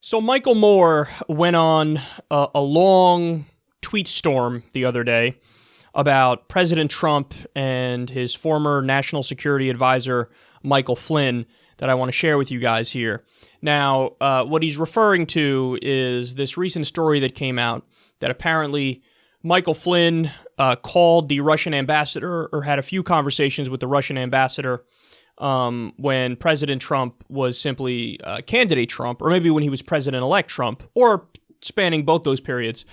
So Michael Moore went on a long tweet storm the other day about President Trump and his former national security advisor, Michael Flynn, that I want to share with you guys here. Now, what he's referring to is this recent story that came out that apparently Michael Flynn called the Russian ambassador or had a few conversations with the Russian ambassador when President Trump was simply candidate Trump, or maybe when he was President-elect Trump, or spanning both those periods.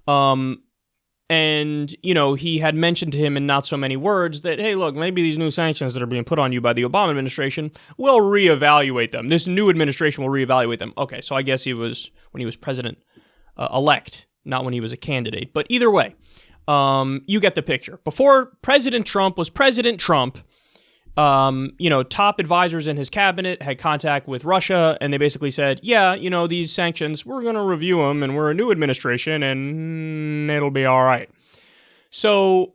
And, you know, he had mentioned to him in not so many words that, hey, look, maybe these new sanctions that are being put on you by the Obama administration, we'll reevaluate them. This new administration will reevaluate them. Okay, so I guess he was when he was President-elect, not when he was a candidate. But either way, you get the picture. Before President Trump was President Trump, top advisors in his cabinet had contact with Russia, and they basically said, yeah, these sanctions, we're going to review them, and we're a new administration, and it'll be all right. So,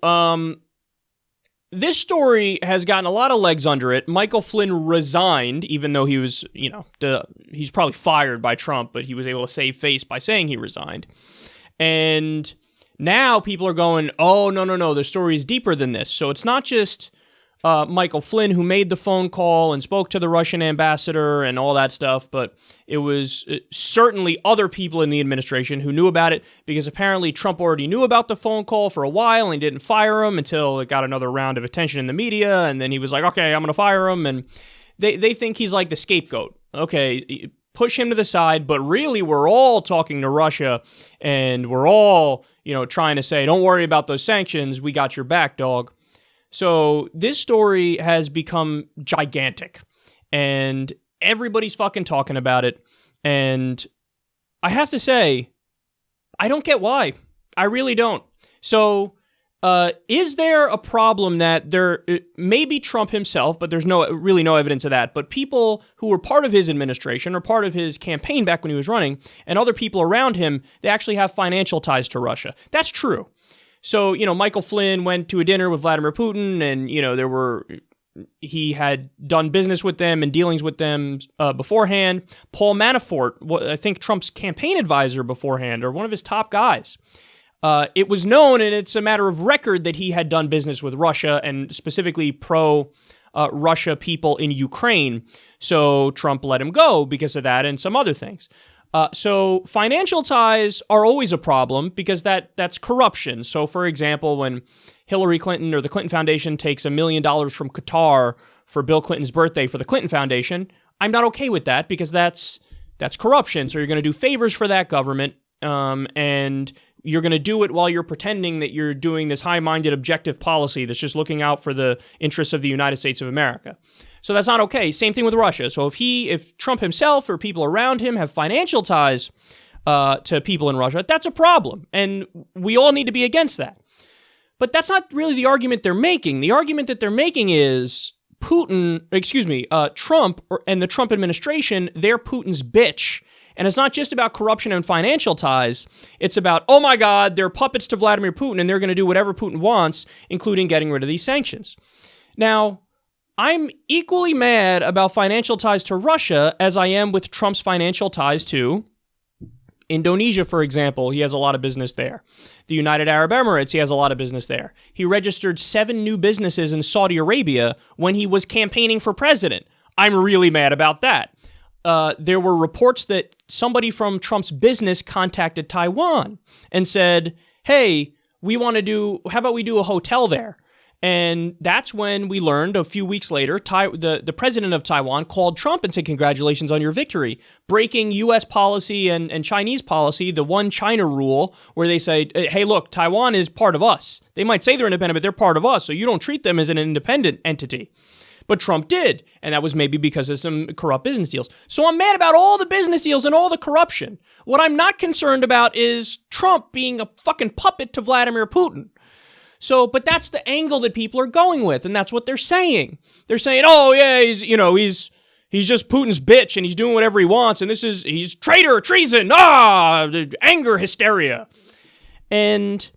this story has gotten a lot of legs under it. Michael Flynn resigned, even though he was, he's probably fired by Trump, but he was able to save face by saying he resigned. And now people are going, oh, no, the story is deeper than this. So it's not just Michael Flynn who made the phone call and spoke to the Russian ambassador and all that stuff, but it was certainly other people in the administration who knew about it, because apparently Trump already knew about the phone call for a while and didn't fire him until it got another round of attention in the media, and then he was like, okay, I'm going to fire him, and they think he's like the scapegoat. Okay, push him to the side, but really we're all talking to Russia, and we're all, trying to say, don't worry about those sanctions, we got your back, dog. So this story has become gigantic, and everybody's fucking talking about it, and I have to say, I don't get why. I really don't. So, is there a problem that there maybe Trump himself, but there's really no evidence of that, but people who were part of his administration or part of his campaign back when he was running, and other people around him, they actually have financial ties to Russia. That's true. So, Michael Flynn went to a dinner with Vladimir Putin, and, he had done business with them and dealings with them beforehand. Paul Manafort, I think Trump's campaign advisor beforehand, or one of his top guys. It was known, and it's a matter of record, that he had done business with Russia, and specifically pro-Russia people in Ukraine. So Trump let him go because of that and some other things. So financial ties are always a problem because that's corruption. So, for example, when Hillary Clinton or the Clinton Foundation takes $1 million from Qatar for Bill Clinton's birthday for the Clinton Foundation, I'm not okay with that because that's corruption. So you're going to do favors for that government, and you're going to do it while you're pretending that you're doing this high-minded, objective policy that's just looking out for the interests of the United States of America. So that's not okay. Same thing with Russia. So if Trump himself or people around him have financial ties to people in Russia, that's a problem. And we all need to be against that. But that's not really the argument they're making. The argument that they're making is Trump and the Trump administration, they're Putin's bitch. And it's not just about corruption and financial ties. It's about, oh my God, they're puppets to Vladimir Putin, and they're going to do whatever Putin wants, including getting rid of these sanctions. Now, I'm equally mad about financial ties to Russia as I am with Trump's financial ties to Indonesia, for example. He has a lot of business there. The United Arab Emirates, he has a lot of business there. He registered 7 new businesses in Saudi Arabia when he was campaigning for president. I'm really mad about that. There were reports that somebody from Trump's business contacted Taiwan and said, hey, how about we do a hotel there? And that's when we learned a few weeks later, the president of Taiwan called Trump and said, congratulations on your victory, breaking U.S. policy and Chinese policy, the one China rule, where they say, hey, look, Taiwan is part of us. They might say they're independent, but they're part of us, so you don't treat them as an independent entity. But Trump did, and that was maybe because of some corrupt business deals. So I'm mad about all the business deals and all the corruption. What I'm not concerned about is Trump being a fucking puppet to Vladimir Putin. So, but that's the angle that people are going with, and that's what they're saying. They're saying, oh yeah, he's just Putin's bitch, and he's doing whatever he wants, and he's traitor, treason, anger, hysteria. And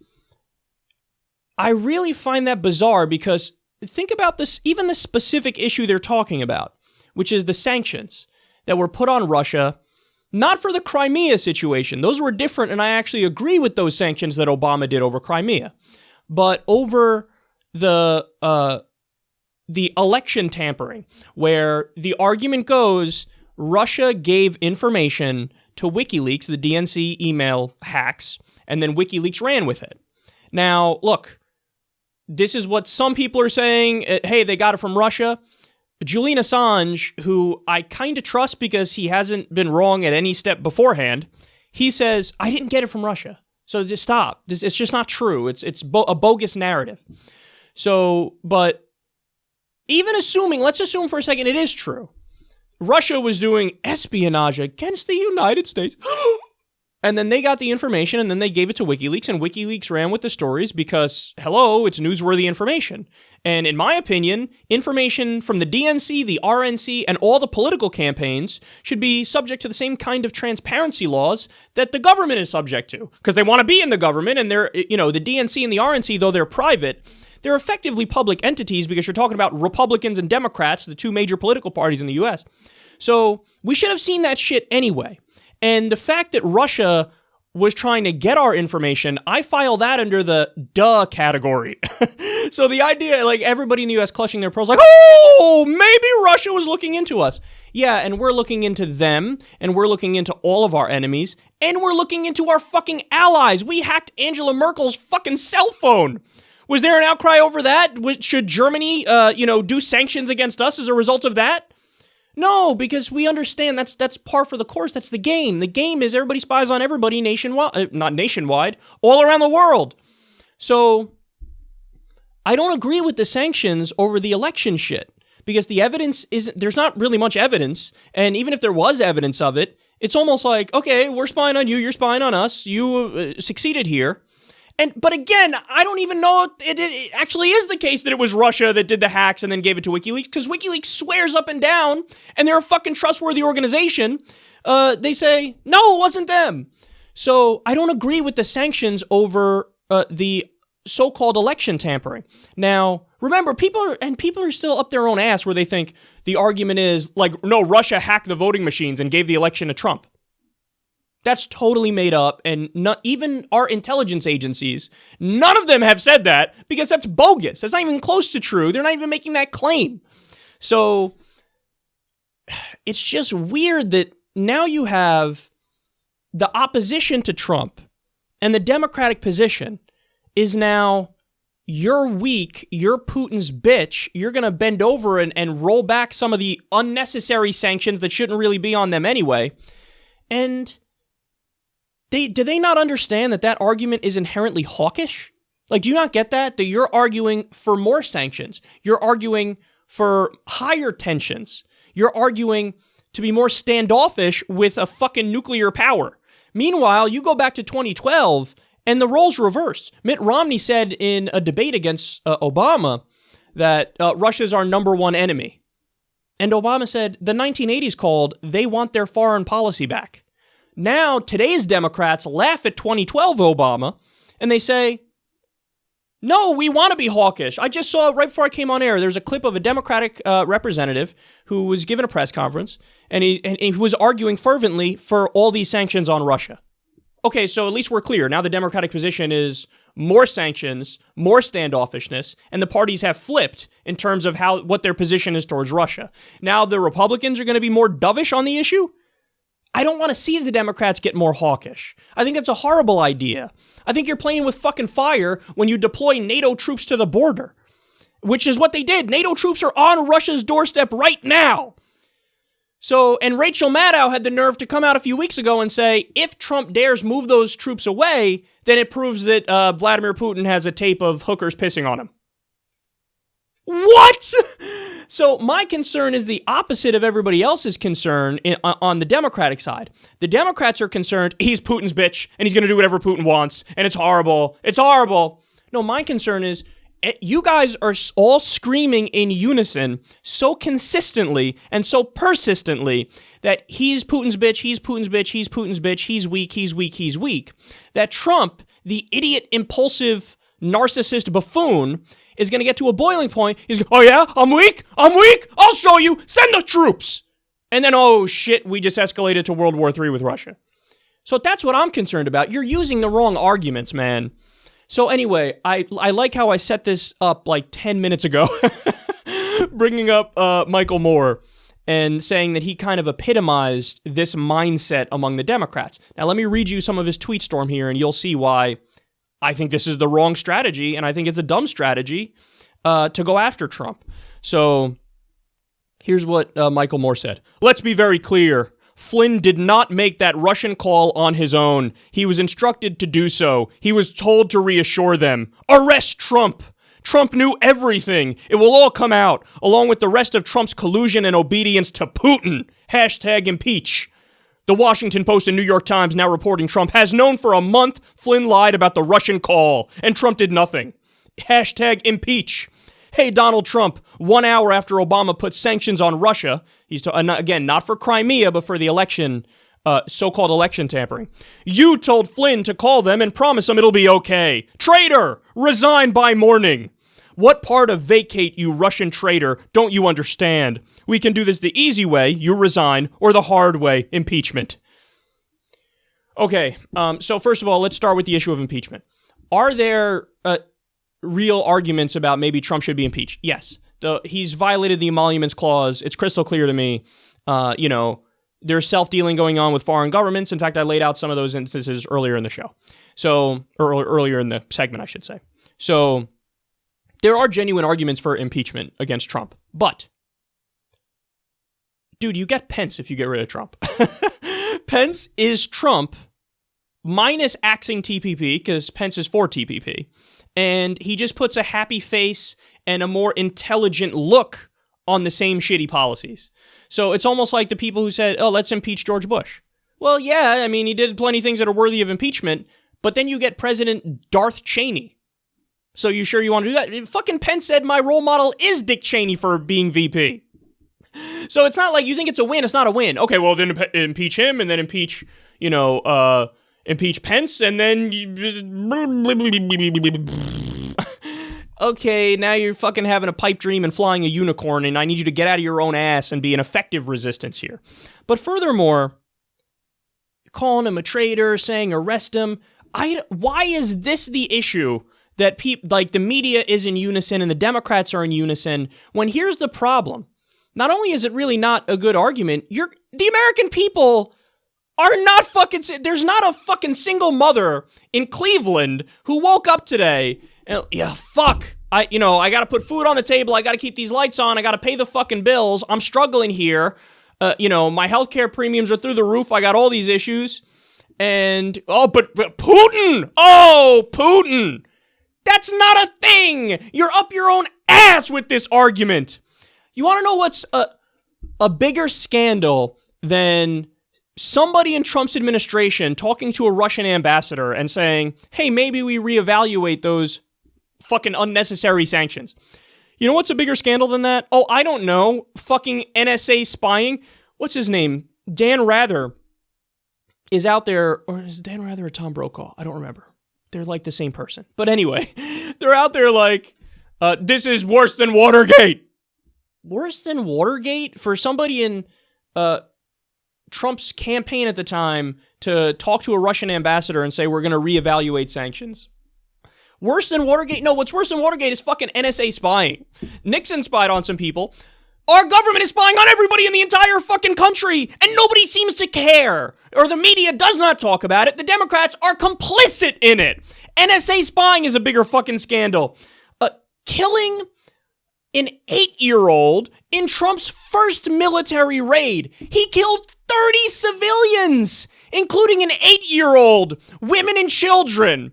I really find that bizarre because think about this, even the specific issue they're talking about, which is the sanctions that were put on Russia Not for the Crimea situation. Those were different, and I actually agree with those sanctions that Obama did over Crimea. But over the election tampering, where the argument goes, Russia gave information to WikiLeaks, the DNC email hacks, and then WikiLeaks ran with it. Now, look, this is what some people are saying. Hey, they got it from Russia. Julian Assange, who I kind of trust because he hasn't been wrong at any step beforehand, he says, I didn't get it from Russia. So just stop. It's just not true. It's a bogus narrative. So, but even assuming, let's assume for a second it is true. Russia was doing espionage against the United States. And then they got the information, and then they gave it to WikiLeaks, and WikiLeaks ran with the stories because, hello, it's newsworthy information. And in my opinion, information from the DNC, the RNC, and all the political campaigns should be subject to the same kind of transparency laws that the government is subject to. Because they want to be in the government, and they're, the DNC and the RNC, though they're private, they're effectively public entities because you're talking about Republicans and Democrats, the two major political parties in the U.S. So we should have seen that shit anyway. And the fact that Russia was trying to get our information, I file that under the duh category. So the idea, like everybody in the U.S. clutching their pearls, like, oh, maybe Russia was looking into us. Yeah, and we're looking into them, and we're looking into all of our enemies, and we're looking into our fucking allies. We hacked Angela Merkel's fucking cell phone. Was there an outcry over that? Should Germany, do sanctions against us as a result of that? No, because we understand that's par for the course. That's the game. The game is everybody spies on everybody nationwide, not nationwide, all around the world. So I don't agree with the sanctions over the election shit because the evidence there's not really much evidence. And even if there was evidence of it, it's almost like, okay, we're spying on you. You're spying on us. You succeeded here. But again, I don't even know if it actually is the case that it was Russia that did the hacks and then gave it to WikiLeaks, because WikiLeaks swears up and down, and they're a fucking trustworthy organization. They say, no, it wasn't them. So I don't agree with the sanctions over the so-called election tampering. Now, remember, people are still up their own ass where they think the argument is, like, no, Russia hacked the voting machines and gave the election to Trump. That's totally made up, and not even our intelligence agencies, none of them have said that because that's bogus. That's not even close to true. They're not even making that claim. So it's just weird that now you have the opposition to Trump, and the Democratic position is now, you're weak, you're Putin's bitch, you're going to bend over and roll back some of the unnecessary sanctions that shouldn't really be on them anyway. And do they not understand that argument is inherently hawkish? Like, do you not get that? That you're arguing for more sanctions. You're arguing for higher tensions. You're arguing to be more standoffish with a fucking nuclear power. Meanwhile, you go back to 2012 and the roles reversed. Mitt Romney said in a debate against Obama that Russia's our number one enemy. And Obama said the 1980s called, they want their foreign policy back. Now, today's Democrats laugh at 2012 Obama, and they say, no, we want to be hawkish. I just saw, right before I came on air, there's a clip of a Democratic representative who was given a press conference, and he was arguing fervently for all these sanctions on Russia. Okay, so at least we're clear. Now the Democratic position is more sanctions, more standoffishness, and the parties have flipped in terms of what their position is towards Russia. Now the Republicans are going to be more dovish on the issue? I don't want to see the Democrats get more hawkish. I think that's a horrible idea. I think you're playing with fucking fire when you deploy NATO troops to the border, which is what they did. NATO troops are on Russia's doorstep right now. So, and Rachel Maddow had the nerve to come out a few weeks ago and say, if Trump dares move those troops away, then it proves that Vladimir Putin has a tape of hookers pissing on him. What? So my concern is the opposite of everybody else's concern on the Democratic side. The Democrats are concerned he's Putin's bitch and he's going to do whatever Putin wants and it's horrible. It's horrible. No, my concern is you guys are all screaming in unison so consistently and so persistently that he's Putin's bitch, he's Putin's bitch, he's Putin's bitch, he's weak, he's weak, he's weak. That Trump, the idiot, impulsive, narcissist buffoon, is going to get to a boiling point. He's going, oh yeah, I'm weak, I'll show you, send the troops. And then, oh shit, we just escalated to World War III with Russia. So that's what I'm concerned about. You're using the wrong arguments, man. So anyway, I like how I set this up like 10 minutes ago, bringing up Michael Moore and saying that he kind of epitomized this mindset among the Democrats. Now, let me read you some of his tweet storm here, and you'll see why I think this is the wrong strategy, and I think it's a dumb strategy to go after Trump. So here's what Michael Moore said. Let's be very clear. Flynn did not make that Russian call on his own. He was instructed to do so. He was told to reassure them. Arrest Trump! Trump knew everything. It will all come out, along with the rest of Trump's collusion and obedience to Putin. Hashtag impeach. The Washington Post and New York Times, now reporting Trump, has known for a month Flynn lied about the Russian call, and Trump did nothing. Hashtag impeach. Hey, Donald Trump, 1 hour after Obama put sanctions on Russia, he's again, not for Crimea, but for the election, so-called election tampering. You told Flynn to call them and promise them it'll be okay. Traitor! Resign by morning. What part of Vacate, you Russian traitor, don't you understand? We can do this the easy way, you resign, or the hard way, impeachment. Okay, so first of all, let's start with the issue of impeachment. Are there real arguments about maybe Trump should be impeached? Yes. He's violated the emoluments clause. It's crystal clear to me. There's self-dealing going on with foreign governments. In fact, I laid out some of those instances earlier in the show. Or earlier in the segment, I should say. So there are genuine arguments for impeachment against Trump. But, dude, you get Pence if you get rid of Trump. Pence is Trump minus axing TPP, because Pence is for TPP. And he just puts a happy face and a more intelligent look on the same shitty policies. So it's almost like the people who said, oh, let's impeach George Bush. Well, yeah, I mean, he did plenty of things that are worthy of impeachment, but then you get President Darth Cheney. So you sure you want to do that? Fucking Pence said my role model is Dick Cheney for being VP. So it's not like you think it's a win, it's not a win. Okay, well, then impeach him, and then impeach Pence, and then okay, now you're fucking having a pipe dream and flying a unicorn, and I need you to get out of your own ass and be an effective resistance here. But furthermore, calling him a traitor, saying arrest him, why is this the issue that the media is in unison and the Democrats are in unison, when here's the problem. Not only is it really not a good argument, the American people are not fucking, there's not a fucking single mother in Cleveland who woke up today and, I gotta put food on the table, I gotta keep these lights on, I gotta pay the fucking bills, I'm struggling here, my healthcare premiums are through the roof, I got all these issues, and, but Putin! Oh, Putin! That's not a thing! You're up your own ass with this argument! You wanna know what's a bigger scandal than somebody in Trump's administration talking to a Russian ambassador and saying, hey, maybe we reevaluate those fucking unnecessary sanctions? You know what's a bigger scandal than that? Oh, I don't know. Fucking NSA spying. What's his name? Dan Rather is out there, or is Dan Rather or Tom Brokaw? I don't remember. They're like the same person. But anyway, they're out there like, this is worse than Watergate. Worse than Watergate? For somebody in Trump's campaign at the time to talk to a Russian ambassador and say, we're going to reevaluate sanctions. Worse than Watergate? No, what's worse than Watergate is fucking NSA spying. Nixon spied on some people. Our government is spying on everybody in the entire fucking country, and nobody seems to care. Or the media does not talk about it. The Democrats are complicit in it. NSA spying is a bigger fucking scandal. Killing an 8-year-old in Trump's first military raid. He killed 30 civilians, including an 8-year-old, women and children.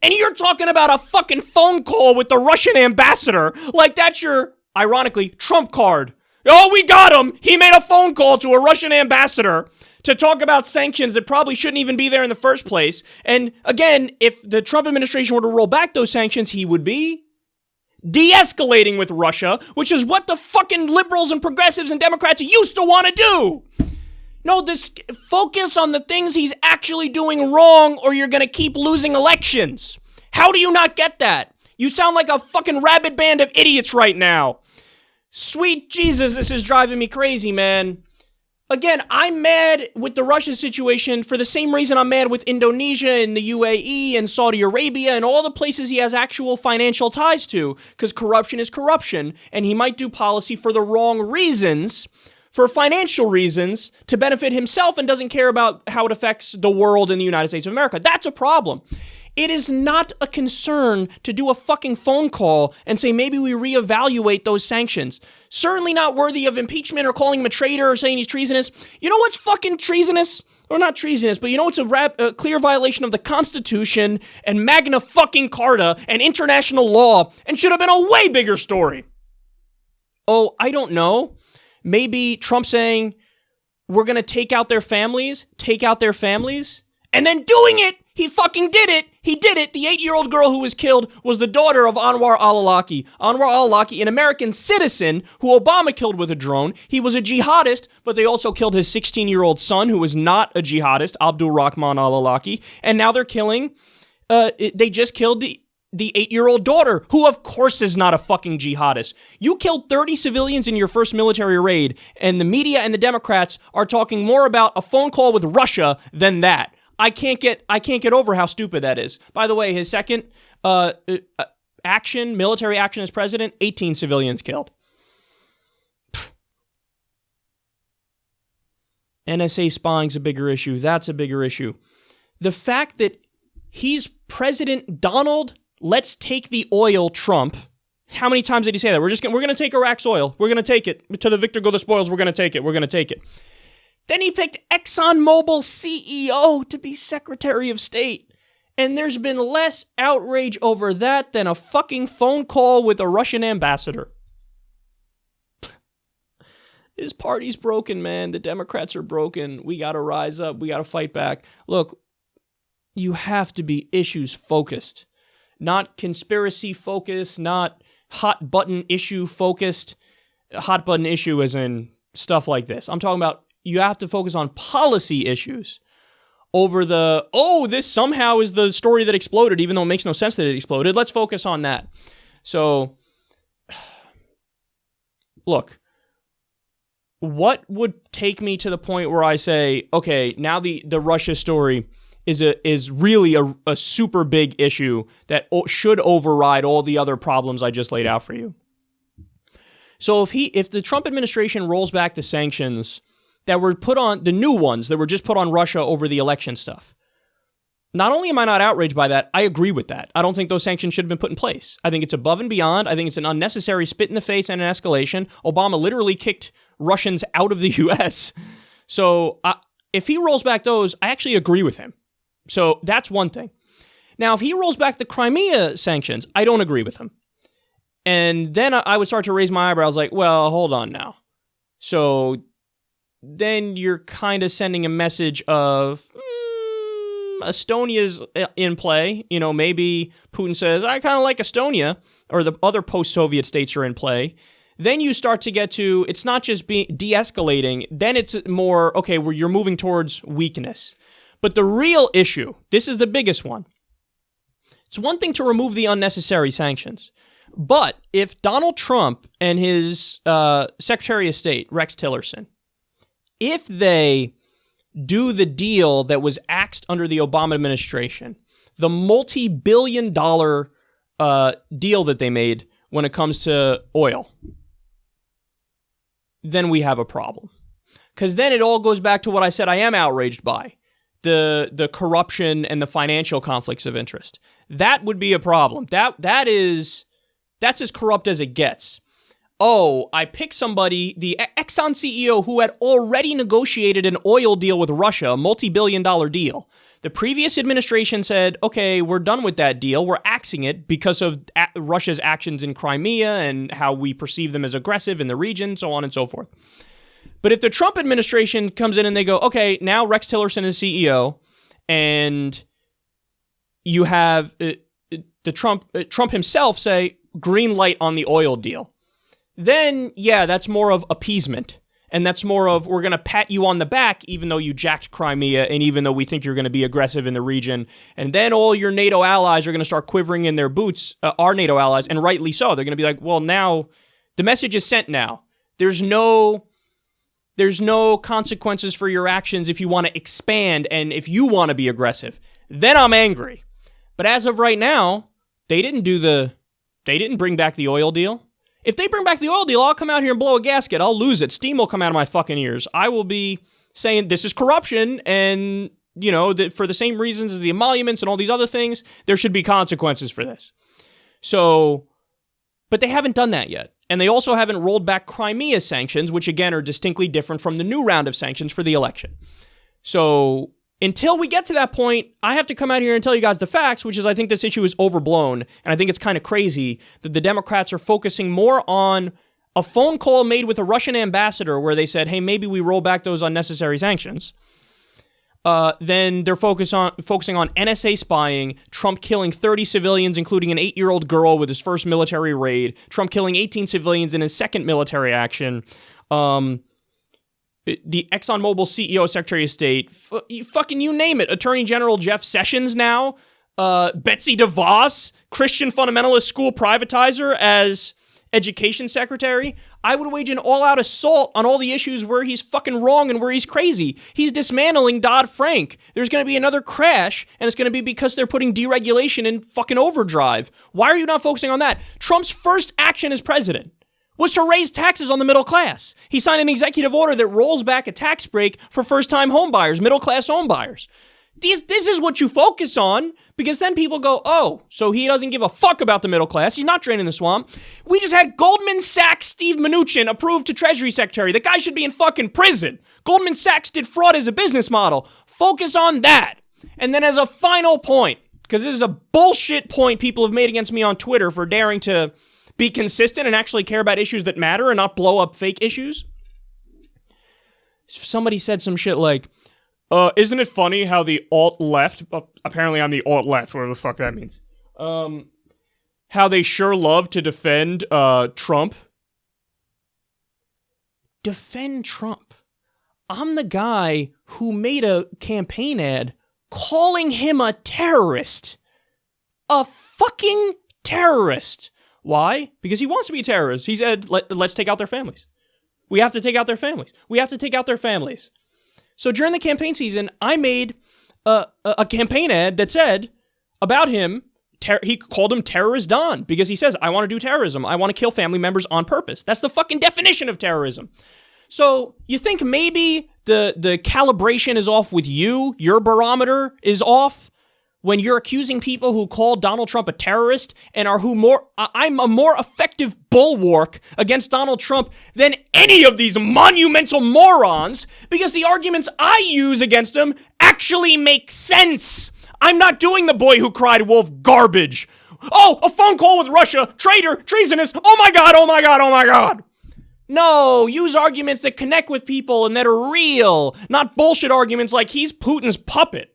And you're talking about a fucking phone call with the Russian ambassador like that's your, ironically, Trump card. Oh, we got him! He made a phone call to a Russian ambassador to talk about sanctions that probably shouldn't even be there in the first place. And again, if the Trump administration were to roll back those sanctions, he would be de-escalating with Russia, which is what the fucking liberals and progressives and Democrats used to want to do. No, focus on the things he's actually doing wrong, or you're gonna keep losing elections. How do you not get that? You sound like a fucking rabid band of idiots right now. Sweet Jesus, this is driving me crazy, man. Again, I'm mad with the Russia situation for the same reason I'm mad with Indonesia and the UAE and Saudi Arabia and all the places he has actual financial ties to, because corruption is corruption, and he might do policy for the wrong reasons, for financial reasons, to benefit himself, and doesn't care about how it affects the world and the United States of America. That's a problem. It is not a concern to do a fucking phone call and say maybe we reevaluate those sanctions. Certainly not worthy of impeachment or calling him a traitor or saying he's treasonous. You know what's fucking treasonous? Or not treasonous, but you know what's a clear violation of the Constitution and Magna fucking Carta and international law and should have been a way bigger story? Oh, I don't know. Maybe Trump saying we're going to take out their families, and then doing it. He fucking did it. He did it. The 8-year-old girl who was killed was the daughter of Anwar al-Awlaki. Anwar al-Awlaki, an American citizen who Obama killed with a drone. He was a jihadist, but they also killed his 16-year-old son, who was not a jihadist, Abdul Rahman al-Awlaki. And now they're killing, they just killed the 8-year-old daughter, who of course is not a fucking jihadist. You killed 30 civilians in your first military raid, and the media and the Democrats are talking more about a phone call with Russia than that. I can't get over how stupid that is. By the way, his second military action as president, 18 civilians killed. NSA spying's a bigger issue. That's a bigger issue. The fact that he's President Donald, let's take the oil Trump. How many times did he say that? We're going to take Iraq's oil. We're going to take it. To the victor go the spoils. We're going to take it. Then he picked ExxonMobil's CEO to be Secretary of State. And there's been less outrage over that than a fucking phone call with a Russian ambassador. His party's broken, man. The Democrats are broken. We got to rise up. We got to fight back. Look, you have to be issues focused, not conspiracy focused, not hot button issue focused. Hot button issue as in stuff like this. I'm talking about you have to focus on policy issues over this somehow is the story that exploded, even though it makes no sense that it exploded. Let's focus on that. So, look, what would take me to the point where I say, okay, now the Russia story is really a super big issue that should override all the other problems I just laid out for you. So if the Trump administration rolls back the sanctions that were put on, the new ones that were just put on Russia over the election stuff, not only am I not outraged by that, I agree with that. I don't think those sanctions should have been put in place. I think it's above and beyond. I think it's an unnecessary spit in the face and an escalation. Obama literally kicked Russians out of the U.S. So if he rolls back those, I actually agree with him. So that's one thing. Now, if he rolls back the Crimea sanctions, I don't agree with him. And then I would start to raise my eyebrows like, well, hold on now. So then you're kind of sending a message of Estonia's in play. You know, maybe Putin says, I kind of like Estonia, or the other post-Soviet states are in play. Then you start to get to, it's not just de-escalating, then it's more, okay, where you're moving towards weakness. But the real issue, this is the biggest one. It's one thing to remove the unnecessary sanctions. But if Donald Trump and his Secretary of State, Rex Tillerson, if they do the deal that was axed under the Obama administration, the multi-billion-dollar deal that they made when it comes to oil, then we have a problem. Because then it all goes back to what I said I am outraged by, the corruption and the financial conflicts of interest. That would be a problem. That's as corrupt as it gets. Oh, I picked somebody, the Exxon CEO, who had already negotiated an oil deal with Russia, a multi-billion-dollar deal. The previous administration said, okay, we're done with that deal. We're axing it because of Russia's actions in Crimea and how we perceive them as aggressive in the region, so on and so forth. But if the Trump administration comes in and they go, okay, now Rex Tillerson is CEO, and you have the Trump himself say, green light on the oil deal, then, yeah, that's more of appeasement. And that's more of, we're going to pat you on the back, even though you jacked Crimea, and even though we think you're going to be aggressive in the region. And then all your NATO allies are going to start quivering in their boots, our NATO allies, and rightly so. They're going to be like, well, now, the message is sent now. There's no There's no consequences for your actions if you want to expand and if you want to be aggressive. Then I'm angry. But as of right now, they didn't bring back the oil deal. If they bring back the oil deal, I'll come out here and blow a gasket. I'll lose it. Steam will come out of my fucking ears. I will be saying this is corruption and, that for the same reasons as the emoluments and all these other things, there should be consequences for this. So, but they haven't done that yet. And they also haven't rolled back Crimea sanctions, which again are distinctly different from the new round of sanctions for the election. So until we get to that point, I have to come out here and tell you guys the facts, which is I think this issue is overblown. And I think it's kind of crazy that the Democrats are focusing more on a phone call made with a Russian ambassador where they said, hey, maybe we roll back those unnecessary sanctions. Then they're focusing on NSA spying, Trump killing 30 civilians, including an 8-year-old girl with his first military raid, Trump killing 18 civilians in his second military action, the ExxonMobil CEO, Secretary of State, fucking you name it, Attorney General Jeff Sessions now, Betsy DeVos, Christian fundamentalist school privatizer as education secretary. I would wage an all-out assault on all the issues where he's fucking wrong and where he's crazy. He's dismantling Dodd-Frank. There's going to be another crash, and it's going to be because they're putting deregulation in fucking overdrive. Why are you not focusing on that? Trump's first action as president was to raise taxes on the middle class. He signed an executive order that rolls back a tax break for first-time home buyers, middle-class home buyers. This is what you focus on, because then people go, oh, so he doesn't give a fuck about the middle class. He's not draining the swamp. We just had Goldman Sachs Steve Mnuchin approved to Treasury Secretary. The guy should be in fucking prison. Goldman Sachs did fraud as a business model. Focus on that. And then as a final point, because this is a bullshit point people have made against me on Twitter for daring to be consistent and actually care about issues that matter and not blow up fake issues. Somebody said some shit like, isn't it funny how the alt-left, apparently I'm the alt-left, whatever the fuck that means, how they sure love to defend Trump? Defend Trump. I'm the guy who made a campaign ad calling him a terrorist. A fucking terrorist. Why? Because he wants to be a terrorist. He said, let's take out their families. We have to take out their families. We have to take out their families. So during the campaign season, I made a campaign ad that said about him, he called him Terrorist Don, because he says, I want to do terrorism. I want to kill family members on purpose. That's the fucking definition of terrorism. So you think maybe the calibration is off with you? Your barometer is off when you're accusing people who call Donald Trump a terrorist and I'm a more effective bulwark against Donald Trump than any of these monumental morons, because the arguments I use against him actually make sense. I'm not doing the boy who cried wolf garbage. Oh, a phone call with Russia, traitor, treasonous, oh my God, oh my God, oh my God. No, use arguments that connect with people and that are real, not bullshit arguments like he's Putin's puppet.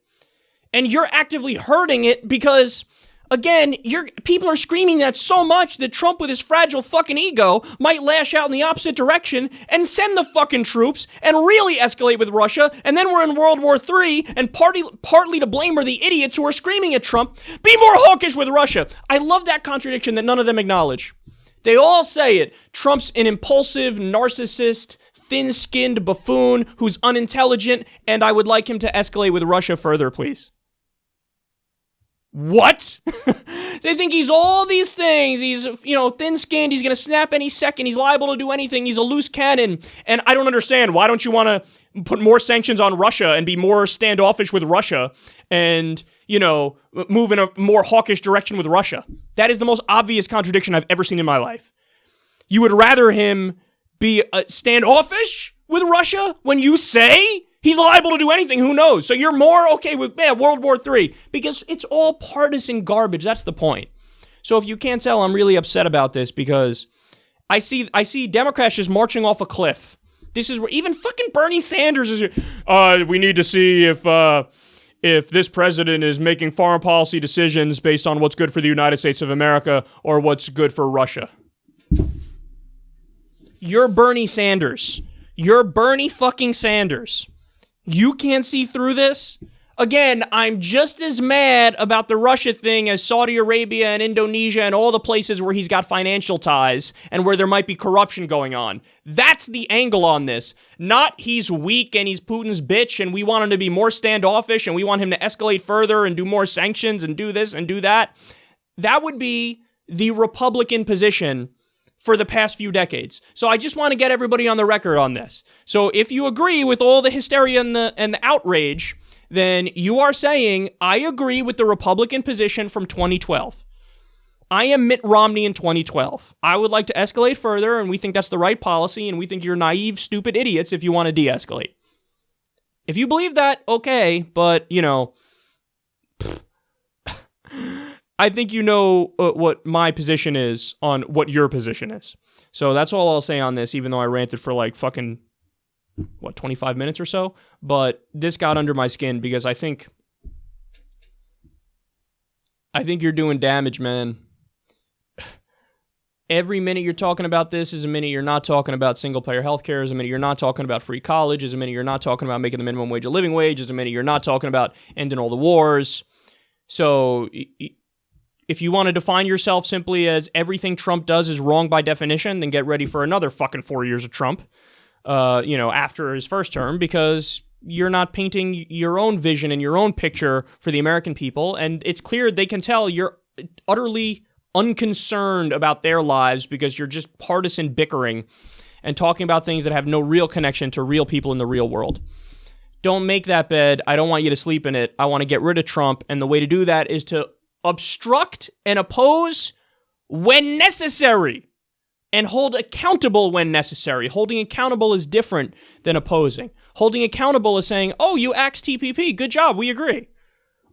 And you're actively hurting it because, again, people are screaming that so much that Trump with his fragile fucking ego might lash out in the opposite direction and send the fucking troops and really escalate with Russia, and then we're in World War III, and partly to blame are the idiots who are screaming at Trump, be more hawkish with Russia. I love that contradiction that none of them acknowledge. They all say it. Trump's an impulsive, narcissist, thin-skinned buffoon who's unintelligent, and I would like him to escalate with Russia further, please. What? They think he's all these things. He's, thin-skinned. He's going to snap any second. He's liable to do anything. He's a loose cannon. And I don't understand. Why don't you want to put more sanctions on Russia and be more standoffish with Russia and, move in a more hawkish direction with Russia? That is the most obvious contradiction I've ever seen in my life. You would rather him be standoffish with Russia when you say he's liable to do anything, who knows? So you're more okay with World War III because it's all partisan garbage. That's the point. So if you can't tell, I'm really upset about this because I see Democrats just marching off a cliff. This is where even fucking Bernie Sanders is. We need to see if this president is making foreign policy decisions based on what's good for the United States of America or what's good for Russia. You're Bernie Sanders. You're Bernie fucking Sanders. You can't see through this? Again, I'm just as mad about the Russia thing as Saudi Arabia and Indonesia and all the places where he's got financial ties and where there might be corruption going on. That's the angle on this. Not he's weak and he's Putin's bitch and we want him to be more standoffish and we want him to escalate further and do more sanctions and do this and do that. That would be the Republican position for the past few decades. So I just want to get everybody on the record on this. So if you agree with all the hysteria and the outrage, then you are saying, I agree with the Republican position from 2012. I am Mitt Romney in 2012. I would like to escalate further, and we think that's the right policy, and we think you're naive, stupid idiots if you want to de-escalate. If you believe that, okay, but, I think you know what my position is on what your position is. So that's all I'll say on this, even though I ranted for like fucking 25 minutes or so, but this got under my skin because I think you're doing damage, man. Every minute you're talking about this is a minute you're not talking about single-payer healthcare, is a minute you're not talking about free college, is a minute you're not talking about making the minimum wage a living wage, is a minute you're not talking about ending all the wars. So if you want to define yourself simply as everything Trump does is wrong by definition, then get ready for another fucking 4 years of Trump. After his first term, because you're not painting your own vision and your own picture for the American people, and it's clear they can tell you're utterly unconcerned about their lives because you're just partisan bickering and talking about things that have no real connection to real people in the real world. Don't make that bed. I don't want you to sleep in it. I want to get rid of Trump, and the way to do that is to obstruct and oppose when necessary. And hold accountable when necessary. Holding accountable is different than opposing. Holding accountable is saying, oh, you axed TPP. Good job. We agree.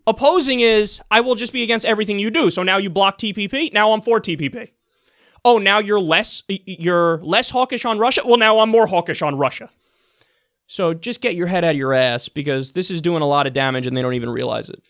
Opposing is, I will just be against everything you do. So now you block TPP. Now I'm for TPP. Oh, now you're less hawkish on Russia. Well, now I'm more hawkish on Russia. So just get your head out of your ass because this is doing a lot of damage and they don't even realize it.